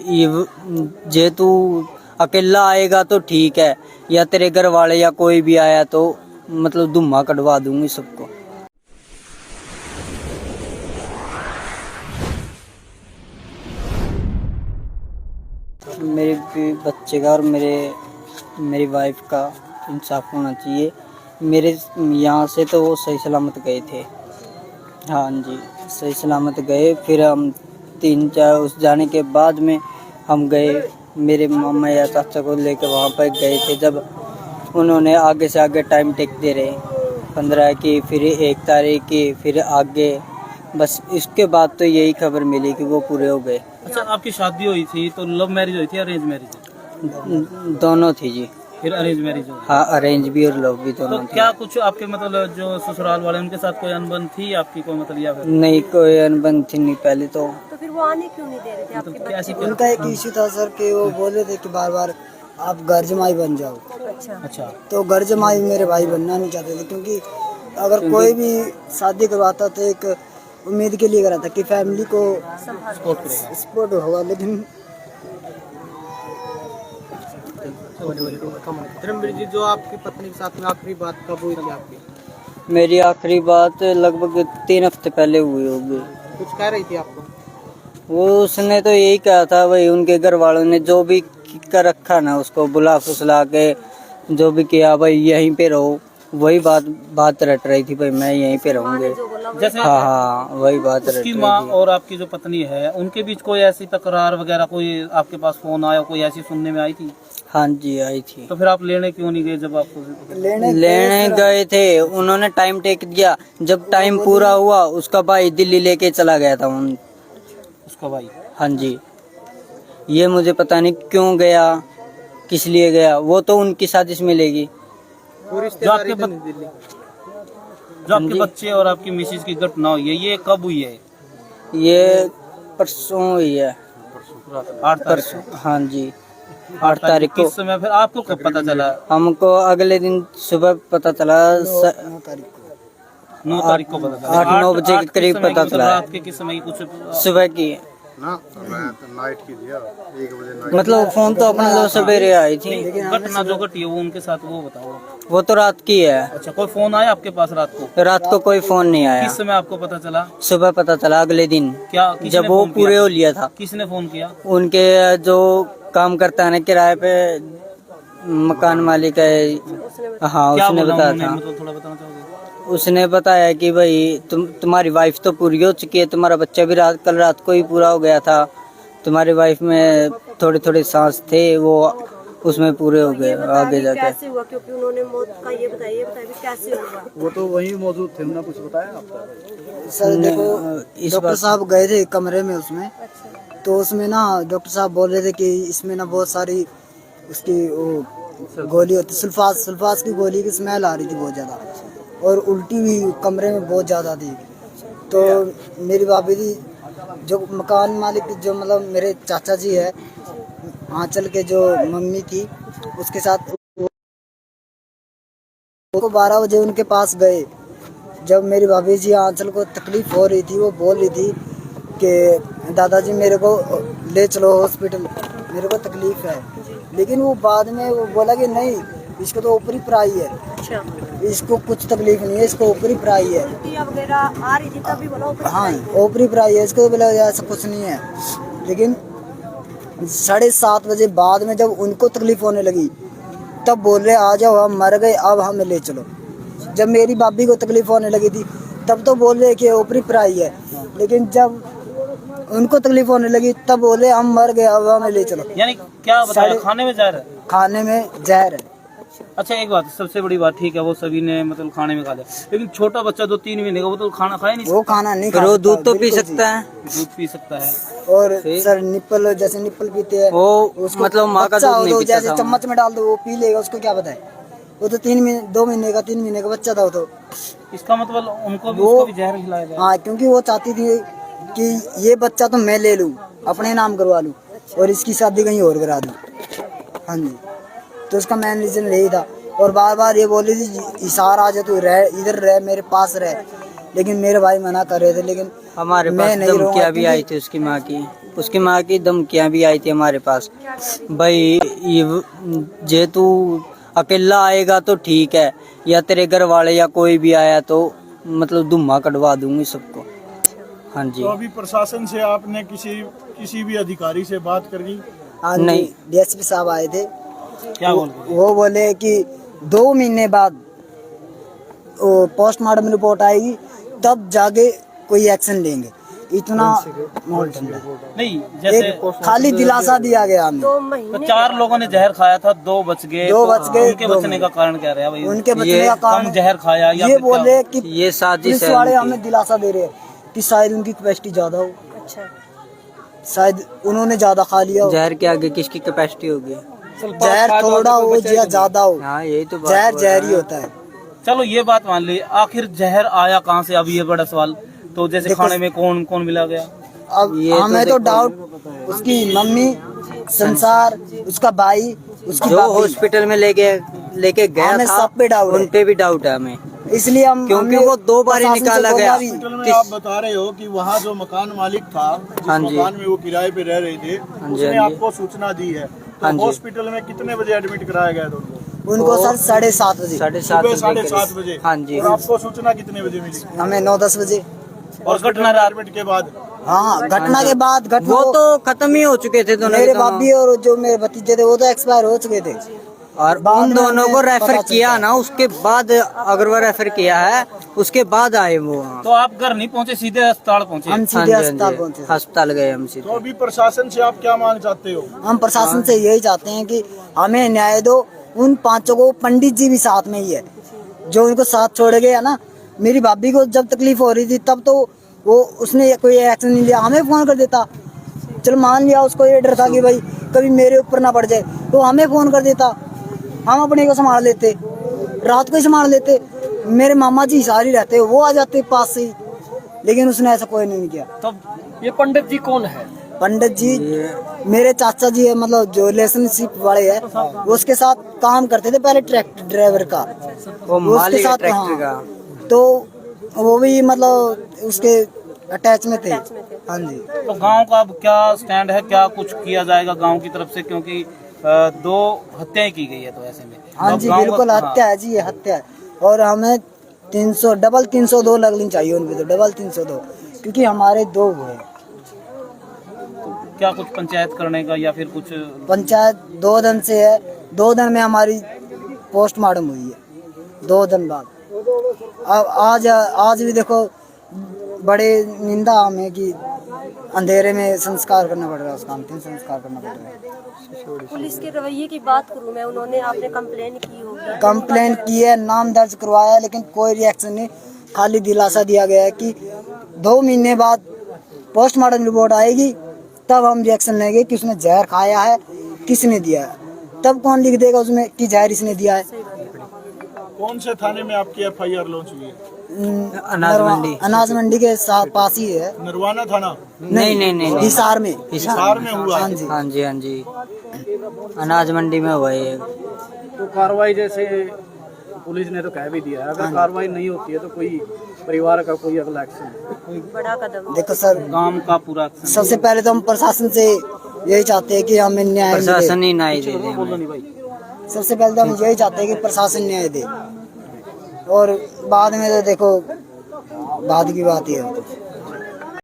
जे तू अकेला आएगा तो ठीक है, या तेरे घर वाले या कोई भी आया तो मतलब धुम्मा कटवा दूंगी सबको। मेरे बच्चे का और मेरी वाइफ का इंसाफ होना चाहिए। मेरे यहाँ से तो वो सही सलामत गए थे। हाँ जी, सही सलामत गए। फिर हम 3-4 उस जाने के बाद में हम गए, मेरे मामा या चाचा को लेकर वहाँ पर गए थे। जब उन्होंने आगे से आगे टाइम टेक दे रहे, 15 की, फिर 1 तारीख की, फिर आगे, बस इसके बाद तो यही खबर मिली कि वो पूरे हो गए। अच्छा, आपकी शादी हुई थी तो लव मैरिज हुई थी, अरेंज मैरिज? दोनों थी जी। फिर अरेंज मैरिज हो? हाँ, अरेंज भी और लव भी दोनों तो थी। क्या कुछ आपके मतलब जो ससुराल वाले उनके साथ कोई अनबन थी आपकी, कोई मतलब या फिर नहीं, कोई अनबन थी नहीं पहले तो फिर वो आने क्यों नहीं दे रहे थे आपके कैसी उनका एक इश्यू था सर कि वो बोल रहे थे कि बार बार आप घर जमाई बन जाओ। अच्छा, तो घर जमाई मेरे भाई बनना नहीं चाहते थे, क्योंकि अगर कोई भी शादी करवाता तो एक उम्मीद के लिए कराता कि फैमिली को सपोर्ट होगा। लेकिन धर्मवीर जी, जो आपकी पत्नी के साथ में आखिरी बात कब हुई थी आपकी? मेरी आखिरी बात लगभग 3 हफ्ते पहले हुई होगी। कुछ कह रही थी आपको? वो उसने तो यही कहा था, भाई उनके घर वालों ने जो भी कर रखा ना, उसको बुला फुसला के जो भी किया, भाई यहीं पे रहो, वही बात रट रही थी, भाई मैं यहीं पे रहूंगी। जैसे हाँ, वही बात रट उसकी रही माँ थी। और आपकी जो पत्नी है उनके बीच कोई ऐसी तकरार वगैरह, कोई आपके पास फोन आया, कोई ऐसी सुनने में आई थी? हाँ जी, आई थी। तो फिर आप लेने क्यों नहीं गए जब आपको लेने गए थे? उन्होंने टाइम टेक दिया, जब टाइम पूरा हुआ उसका भाई दिल्ली लेके चला गया था उसका भाई? हाँ जी, ये मुझे पता नहीं क्यों गया, किस लिए गया, वो तो उनकी साजिश मिलेगी। जो आपके बच्चे और आपकी मिसेज की घटना हुई है, ये कब हुई है? ये परसों हुई है। 8 तारीख को? हाँ जी, 8 तारीख को। किस समय? फिर आपको कब पता चला? हमको अगले दिन सुबह पता चला, 9 तारीख को। 9 तारीख को पता चला। 8-9 बजे के करीब पता चला। रात के किस समय? कुछ सुबह की ना, मैं तो नाइट की दिया, 1 बजे नाइट। मतलब फोन तो अपने तो सवेरे आई थी। घटना जो घटी है वो उनके साथ, वो बताओ। वो तो रात की है। अच्छा, कोई फोन आया आपके पास रात को? रात को कोई फोन नहीं आया। किस समय आपको पता चला? सुबह पता चला अगले दिन, क्या किसने जब वो फोन किया? पूरे हो लिया था। किसने फोन किया? उनके जो काम करता है ना किराए पे, मकान मालिक है। हाँ, क्या उसने बोला बताया उन्होंने? था। मतलब थोड़ा बताना चाहोगे? उसने बताया कि भाई तुम्हारी वाइफ तो पूरी हो चुकी है, तुम्हारा बच्चा भी कल रात को ही पूरा हो गया था, तुम्हारी वाइफ में थोड़े थोड़े सांस थे, वो उसमें पूरे हो गए आगे जाके। कैसे हुआ? क्योंकि उन्होंने मौत का ये बताया भी कैसे हुआ? वो तो वहीं मौजूद थे, उन्होंने कुछ बताया आपको? सर देखो, डॉक्टर साहब गए थे कमरे में उसमें, तो उसमें ना डॉक्टर साहब बोल रहे थे कि इसमें ना बहुत सारी उसकी वो गोली होती, सुल्फास की गोली की स्मेल आ रही थी बहुत ज़्यादा, और उल्टी भी कमरे में बहुत ज़्यादा थी। तो मेरी भाभी थी, जो मकान मालिक, जो मतलब मेरे चाचा जी है, आंचल के जो मम्मी थी, उसके साथ वो 12 बजे उनके पास गए। जब मेरी भाभी जी आंचल को तकलीफ हो रही थी, वो बोल रही थी कि दादाजी मेरे को ले चलो हॉस्पिटल, मेरे को तकलीफ है। लेकिन वो बाद में वो बोला कि नहीं, इसको तो ऊपरी पराई है, अच्छा, इसको कुछ तकलीफ नहीं है, इसको ऊपरी पराई है। वगैरह आ रही थी तभी बोला ऊपर? हाँ, ऊपरी पराई है, इसको बोला ऐसा कुछ नहीं है। लेकिन 7:30 बजे बाद में जब उनको तकलीफ होने लगी, तब बोल रहे आ जाओ हम मर गए, अब हमें ले चलो। जब मेरी भाभी को तकलीफ होने लगी थी तब तो बोल रहे कि ऊपरी पराई है, लेकिन जब उनको तकलीफ होने लगी तब बोले हम मर गए, अब हमें ले चलो। यानी क्या बताया? खाने में जहर है? खाने में जहर है। अच्छा, एक बात, सबसे बड़ी बात, ठीक है वो सभी ने मतलब खाने में खा लिया, लेकिन छोटा बच्चा जो 3 महीने का, वो तो खाना खाया नहीं? वो खाना नहीं फिर खा वो सकता, दूध तो पी बिल्कुल सकता है। दूध पी सकता है? और सर निप्पल, जैसे निप्पल पीते हैं, वो उसको मतलब माँ का बच्चा दूध हो नहीं तो पीता जैसे था। चम्मच में डाल दो वो पी लेगा, उसको क्या पता है? वो तो 2 महीने का 3 महीने का बच्चा था वो तो। इसका मतलब उनको भी, उसको भी जहर खिलाया जाए? हाँ, क्योंकि वो चाहती थी कि ये बच्चा तो मैं ले लूं, अपने नाम करवा लूं, और इसकी शादी कहीं और करा दूं। हाँ जी, तो उसका मेन रीजन यही था। और बार बार ये बोल रही थी इशारा आ जा, तू रह, इधर रह, मेरे पास रह। लेकिन मेरे भाई मना कर रहे थे, लेकिन हमारे मैं पास नहीं रहूंगा, धमकियाँ भी आई क्योंकि थी उसकी माँ की। उसकी माँ की धमकियाँ भी आई थी हमारे पास, भाई जे तू अकेला आएगा तो ठीक है, या तेरे घर वाले या कोई भी आया तो मतलब धुम्मा कटवा दूंगी सबको। हाँ जी। तो अभी प्रशासन से आपने किसी भी अधिकारी से बात कर ली? हाँ नहीं। जी, डीएसपी साहब आए थे, क्या बोल रहे हैं? वो बोले कि 2 महीने बाद वो पोस्टमार्टम रिपोर्ट आएगी तब जाके कोई एक्शन लेंगे। इतना माहौल ठंडा। नहीं, जैसे एक खाली दिलासा दिया गया हमें। 2 तो महीने 4 लोगों ने जहर खाया था, 2 बच गए। 2 तो बच गए, उनके 2 बचने का कारण क्या रहा भाई? उनके बचने ये का कारण हम जहर खाया या ये फिर क्या? बोले कि ये साजिश पुलिस है वाले उनकी। हमें दिलासा दे रहे हैं कि शायद उनकी कैपेसिटी ज्यादा हो, अच्छा शायद उन्होंने ज्यादा खा लिया हो। जहर के आगे किसकी कैपेसिटी होगी? जहर थोड़ा हो या ज्यादा हो, हाँ यही तो बात जहर बोल रहे जहर ही हैं। होता है। चलो ये बात मान ली, आखिर जहर आया कहाँ से? अब ये बड़ा सवाल। तो जैसे देखो- खाने में कौन कौन मिला गया? अब ये तो हमें तो देखो- डाउट उसकी मम्मी, संसार, उसका भाई, उसकी जो भाभी, हॉस्पिटल में लेके गया हमें था, सब पे डाउट है। उन पे भी डाउट है हमें, इसलिए हम क्योंकि हमने वो 2 बार ही प्रशासन से निकाला बोला गया। भी। हॉस्पिटल में आप बता रहे हो कि वहाँ जो मकान मालिक था, जिस हाँ जी। मकान में वो किराए पे रह रहे थे, जी, उसने हाँ जी। आपको सूचना दी है। हाँ तो जी। हॉस्पिटल में कितने बजे एडमिट कराया गया था उनको? उनको सर 7:30 बजे, 7:30 सुबह बजे 7:30 बजे। हाँ जी। और आपको सूचना कितने बजे मिली? हमें 9-10 बजे। और घटना रात एडमिट के बाद? हाँ, घटना के बाद वो तो खत्म ही हो चुके थे दोनों मेरे के दोनों। भाभी और जो मेरे भतीजे थे वो तो एक्सपायर हो चुके थे। और बाद उन में दोनों हमें को पता रेफर चलता किया है। ना, उसके बाद अगर वो रेफर किया है उसके बाद आए वो वहाँ। तो आप घर नहीं पहुंचे, सीधे अस्पताल पहुंचे? हम हाँ सीधे जी, हाँ अस्पताल जी। पहुंचे। अस्पताल गए हम तो सीधे। अभी प्रशासन से आप क्या मांग चाहते हो? हम प्रशासन से यही चाहते हैं कि हमें न्याय दो। उन 5 को, पंडित जी भी साथ में ही है जो उनको साथ छोड़ गए है ना। मेरी भाभी को जब तकलीफ हो रही थी तब तो वो उसने कोई एक्शन नहीं लिया, हमें फोन कर देता। चलो मान लिया उसको ये डर था कि भाई कभी मेरे ऊपर ना पड़ जाए, तो हमें फोन कर देता, हम अपने को संभाल लेते, रात को ही संभाल लेते। मेरे मामा जी सारी रहते, वो आ जाते पास से ही, लेकिन उसने ऐसा कोई नहीं किया। तो ये पंडित जी कौन है? पंडित जी मेरे चाचा जी है, मतलब जो रिलेशनशिप वाले है, वो उसके साथ काम करते थे पहले, ट्रैक्टर ड्राइवर का। वो उसके मालिक है साथ ट्रैक्टर का। हाँ, तो वो भी मतलब उसके अटैच में थे। हाँ जी। तो गांव का अब क्या स्टैंड है? क्या कुछ किया जाएगा गांव की तरफ से? क्योंकि 2 हत्याएं की गई है, तो ऐसे में हाँ अब जी गाँव का- बिल्कुल हाँ। हत्या है जी, ये हत्या है। और हमें 302 लगनी चाहिए उनकी, तो डबल 302, क्योंकि हमारे 2 हुए। क्या कुछ पंचायत करने का या फिर कुछ? पंचायत 2 दिन से है, 2 दिन में हमारी पोस्टमार्टम हुई है, 2 दिन बाद। अब आज भी देखो बड़े निंदा हमें कि अंधेरे में संस्कार करना पड़ रहा है, उसका अंतिम संस्कार करना पड़ रहा है। पुलिस के रवैये की बात करूं मैं, उन्होंने आपने कंप्लेन की होगी? कंप्लेन की है, नाम दर्ज करवाया है, लेकिन कोई रिएक्शन नहीं। खाली दिलासा दिया गया है कि 2 महीने बाद पोस्टमार्टम रिपोर्ट आएगी तब हम रिएक्शन लेंगे कि उसने जहर खाया है, किसने दिया है। तब कौन लिख देगा उसमें कि जहर इसने दिया है। कौन से थाने में आपकी FIR लॉन्च हुई है? अनाज मंडी। अनाज मंडी के साथ पास ही है। नरवाना थाना? नहीं हिसार में। हिसार में हुआ हाँ है। जी। हाँ जी, हाँ जी, अनाज मंडी में हुआ है। तो कार्रवाई जैसे पुलिस ने तो कह भी दिया है, अगर कार्रवाई नहीं होती है तो कोई परिवार का कोई अगला एक्शन? बड़ा कदम। देखो सर, गांव का पूरा action। सबसे पहले तो हम प्रशासन से यही चाहते हैं कि हमें न्याय मिले। प्रशासन ही ना ही दे दे बोलो हमें। नहीं भाई। सबसे पहले तो हम यही चाहते हैं कि प्रशासन न्याय दे, और बाद में तो देखो बाद की बात ही है।